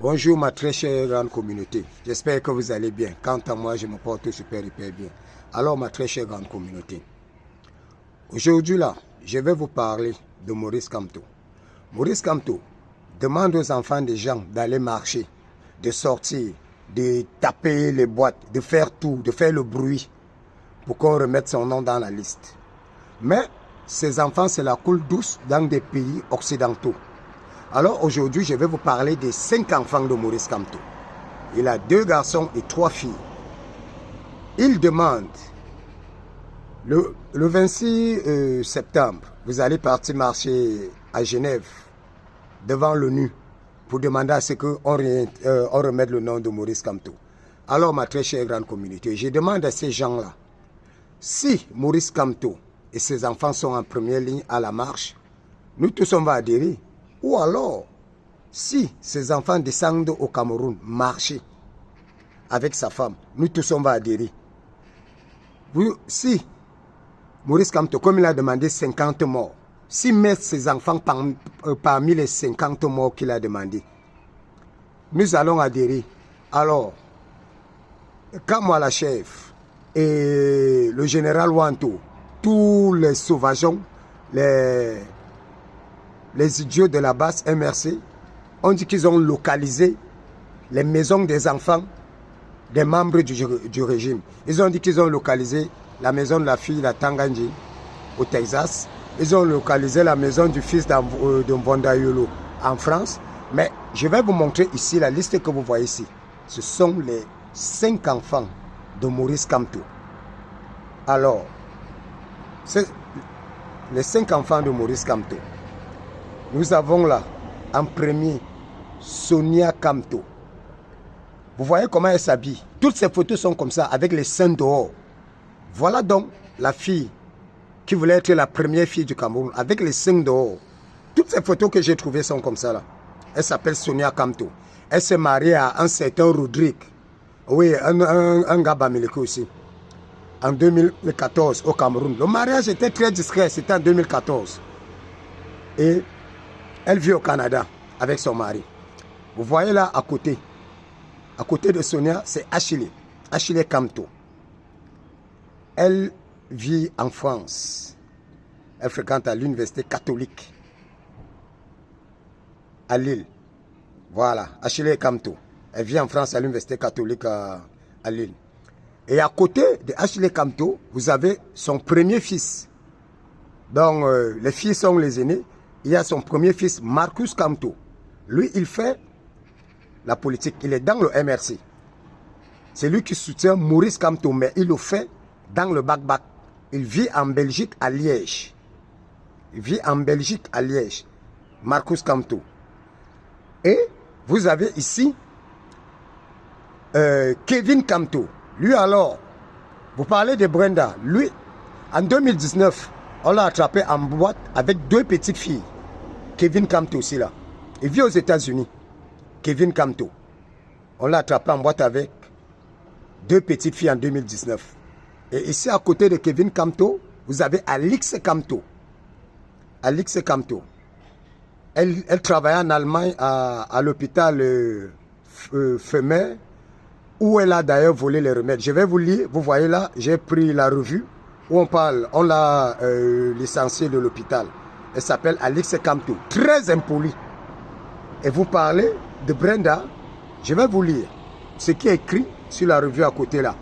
Bonjour ma très chère grande communauté, j'espère que vous allez bien. Quant à moi, je me porte super hyper bien. Alors ma très chère grande communauté, aujourd'hui là, je vais vous parler de Maurice Kamto. Maurice Kamto demande aux enfants des gens d'aller marcher, de sortir, de taper les boîtes, de faire tout, de faire le bruit pour qu'on remette son nom dans la liste. Mais ces enfants, c'est la coule douce dans des pays occidentaux. Alors aujourd'hui, je vais vous parler des 5 enfants de Maurice Kamto. Il a 2 garçons et 3 filles. Il demande, le 26 septembre, vous allez partir marcher à Genève, devant l'ONU, pour demander à ce qu'on remette le nom de Maurice Kamto. Alors ma très chère grande communauté, je demande à ces gens-là, si Maurice Kamto et ses enfants sont en première ligne à la marche, nous tous on va adhérer. Ou alors, si ces enfants descendent au Cameroun, marcher avec sa femme, nous tous on va adhérer. Si Maurice Kamto, comme il a demandé 50 morts, s'il met ses enfants parmi les 50 morts qu'il a demandé, nous allons adhérer. Alors, quand moi la chef et le général Wanto, tous les sauvageons, les idiots de la base MRC ont dit qu'ils ont localisé les maisons des enfants des membres du régime. Ils ont dit qu'ils ont localisé la maison de la fille de Tanganji au Texas. Ils ont localisé la maison du fils de Mbondayolo en France. Mais je vais vous montrer ici la liste que vous voyez ici. Ce sont les 5 enfants de Maurice Kamto. Alors, les 5 enfants de Maurice Kamto. Nous avons là, en premier, Sonia Kamto. Vous voyez comment elle s'habille. Toutes ces photos sont comme ça, avec les seins dehors. Voilà donc la fille qui voulait être la première fille du Cameroun, avec les seins dehors. Toutes ces photos que j'ai trouvées sont comme ça là. Elle s'appelle Sonia Kamto. Elle s'est mariée à un certain Rodrigue. Oui, un gars bamileke aussi. En 2014 au Cameroun. Le mariage était très discret, c'était en 2014. Et elle vit au Canada avec son mari. Vous voyez là à côté de Sonia, c'est Achille Kamto. Elle vit en France. Elle fréquente à l'université catholique à Lille. Voilà, Achille Kamto. Elle vit en France à l'université catholique à Lille. Et à côté de Achille Kamto, vous avez son premier fils. Donc, les filles sont les aînés. Il y a son premier fils, Marcus Kamto. Lui, il fait la politique. Il est dans le MRC. C'est lui qui soutient Maurice Kamto, mais il le fait dans le bac-bac. Il vit en Belgique, à Liège. Il vit en Belgique, à Liège. Marcus Kamto. Et vous avez ici Kevin Kamto. Lui alors, vous parlez de Brenda. Lui, en 2019, on l'a attrapé en boîte avec 2 petites filles. Kevin Kamto aussi là. Il vit aux États-Unis. Kevin Kamto. On l'a attrapé en boîte avec 2 petites filles en 2019. Et ici à côté de Kevin Kamto, vous avez Alix Kamto. Alix Kamto. Elle travaillait en Allemagne à l'hôpital Femer, où elle a d'ailleurs volé les remèdes. Je vais vous lire, vous voyez là, j'ai pris la revue où on l'a licenciée de l'hôpital. Elle s'appelle Alix Kamto, très impolie. Et vous parlez de Brenda, je vais vous lire ce qui est écrit sur la revue à côté là.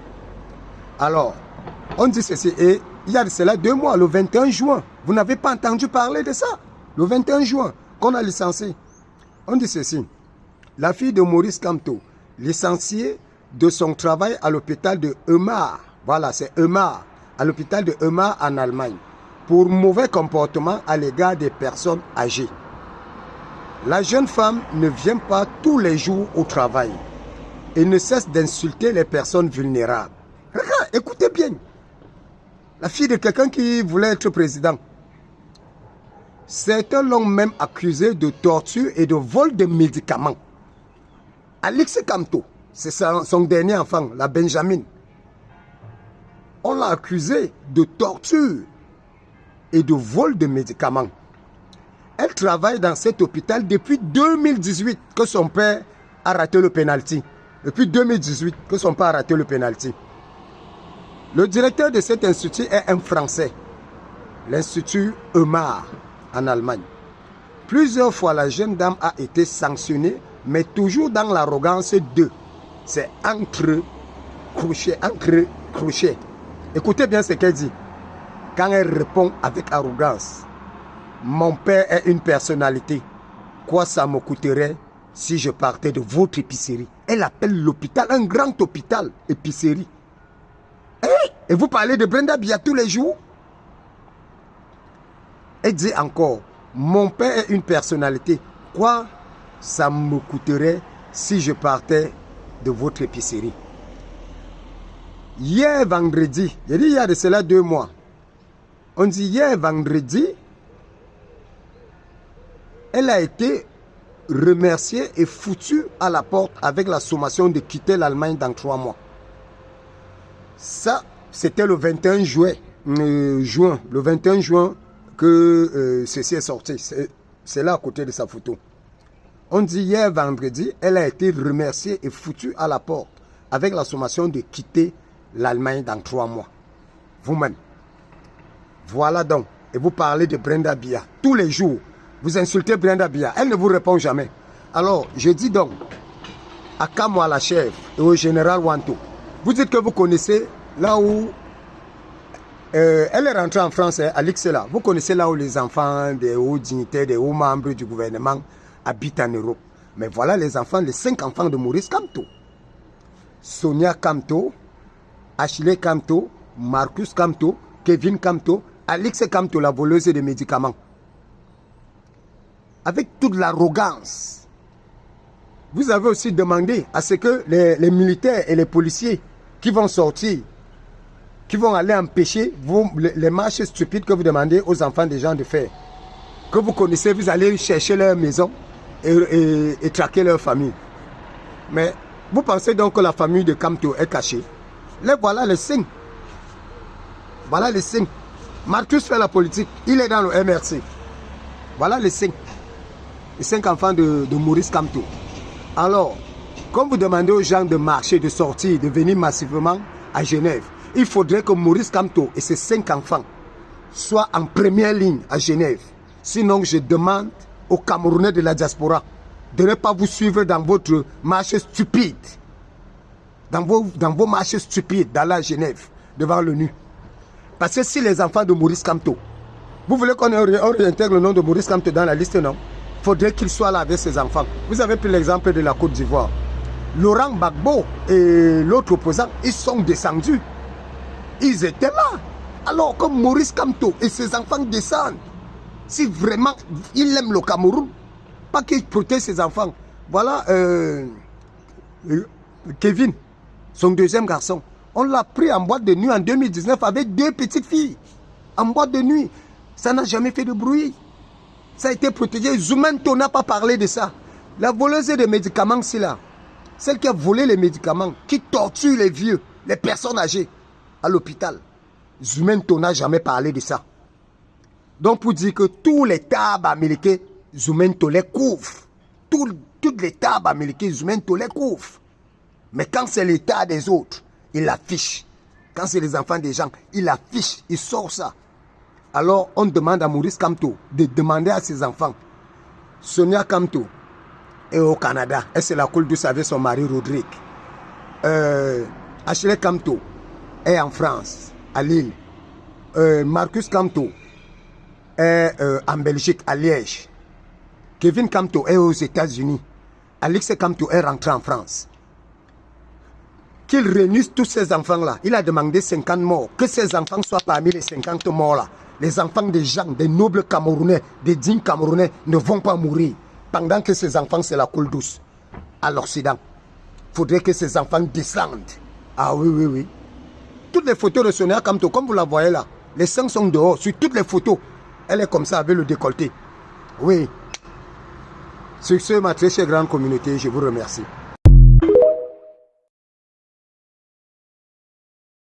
Alors, on dit ceci, et il y a de cela 2 mois, le 21 juin. Vous n'avez pas entendu parler de ça? Le 21 juin, qu'on a licencié. On dit ceci, la fille de Maurice Kamto, licenciée de son travail à l'hôpital de Weimar. Voilà, c'est Weimar, à l'hôpital de Weimar en Allemagne, pour mauvais comportement à l'égard des personnes âgées. La jeune femme ne vient pas tous les jours au travail et ne cesse d'insulter les personnes vulnérables. Regarde, écoutez bien. La fille de quelqu'un qui voulait être président. Certains l'ont même accusé de torture et de vol de médicaments. Alix Kamto, c'est son dernier enfant, la Benjamin. On l'a accusé de torture et de vol de médicaments. Elle travaille dans cet hôpital depuis 2018 que son père a raté le penalty. Depuis 2018 que son père a raté le penalty. Le directeur de cet institut est un Français. L'Institut Eumar en Allemagne. Plusieurs fois, la jeune dame a été sanctionnée, mais toujours dans l'arrogance de. C'est entre crochets. Écoutez bien ce qu'elle dit. Quand elle répond avec arrogance, mon père est une personnalité. Quoi ça me coûterait si je partais de votre épicerie? Elle appelle l'hôpital, un grand hôpital, épicerie. Et vous parlez de Brenda Biya tous les jours? Elle dit encore, mon père est une personnalité. Quoi ça me coûterait si je partais de votre épicerie? Hier vendredi, il y a de cela 2 mois, on dit hier vendredi, elle a été remerciée et foutue à la porte avec la sommation de quitter l'Allemagne dans 3 mois. Ça, c'était le 21 juin. Le 21 juin que ceci est sorti. C'est là à côté de sa photo. On dit hier vendredi, elle a été remerciée et foutue à la porte avec la sommation de quitter l'Allemagne dans 3 mois. Vous-même. Voilà donc. Et vous parlez de Brenda Biya. Tous les jours, vous insultez Brenda Biya. Elle ne vous répond jamais. Alors, je dis donc à Kamwa la chèvre et au général Wanto, vous dites que vous connaissez là où elle est rentrée en France, à l'Ixela. Vous connaissez là où les enfants des hauts dignitaires, des hauts membres du gouvernement habitent en Europe. Mais voilà les enfants, les 5 enfants de Maurice Kamto. Sonia Kamto, Ashley Kamto, Marcus Kamto, Kevin Kamto, Alix Kamto, la voleuse de médicaments. Avec toute l'arrogance, vous avez aussi demandé à ce que les militaires et les policiers qui vont sortir, qui vont aller empêcher les marches stupides que vous demandez aux enfants des gens de faire, que vous connaissez, vous allez chercher leur maison et traquer leur famille. Mais vous pensez donc que la famille de Kamto est cachée? Là, voilà les signes. Voilà les signes. Marcus fait la politique, il est dans le MRC. Voilà les signes. Les 5 enfants de Maurice Kamto. Alors, comme vous demandez aux gens de marcher, de sortir, de venir massivement à Genève, il faudrait que Maurice Kamto et ses 5 enfants soient en première ligne à Genève. Sinon, je demande aux Camerounais de la diaspora de ne pas vous suivre dans votre marche stupide. Dans vos marches stupides, dans la Genève, devant l'ONU. Parce que si les enfants de Maurice Kamto, vous voulez qu'on réintègre le nom de Maurice Kamto dans la liste, non? Il faudrait qu'il soit là avec ses enfants. Vous avez pris l'exemple de la Côte d'Ivoire. Laurent Gbagbo et l'autre opposant, ils sont descendus. Ils étaient là. Alors que Maurice Kamto et ses enfants descendent, si vraiment il aime le Cameroun, pas qu'il protège ses enfants. Voilà Kevin, son deuxième garçon. On l'a pris en boîte de nuit en 2019 avec 2 petites filles. En boîte de nuit. Ça n'a jamais fait de bruit. Ça a été protégé. Zoumento n'a pas parlé de ça. La voleuse de médicaments, c'est là. Celle qui a volé les médicaments, qui torture les vieux, les personnes âgées à l'hôpital. Zoumento n'a jamais parlé de ça. Donc pour dire que tous les tables américains, Zoumento les couvre. Toutes les tables américaines, Zoumento les couvre. Mais quand c'est l'état des autres, il affiche. Quand c'est les enfants des gens, il affiche, il sort ça. Alors on demande à Maurice Kamto de demander à ses enfants. Sonia Kamto est au Canada. Elle c'est la coule douce avec son mari Rodrigue. Ashley Kamto est en France, à Lille. Marcus Kamto est en Belgique, à Liège. Kevin Kamto est aux États-Unis. Alix Kamto est rentré en France. Qu'il réunisse tous ces enfants-là. Il a demandé 50 morts. Que ces enfants soient parmi les 50 morts-là. Les enfants des gens, des nobles Camerounais, des dignes Camerounais ne vont pas mourir. Pendant que ces enfants, c'est la coule douce. À l'Occident. Il faudrait que ces enfants descendent. Ah oui, oui, oui. Toutes les photos de Sonia Kamto, comme vous la voyez là, les seins sont dehors. Sur toutes les photos, elle est comme ça avec le décolleté. Oui. Sur ce, ma très chère grande communauté, je vous remercie.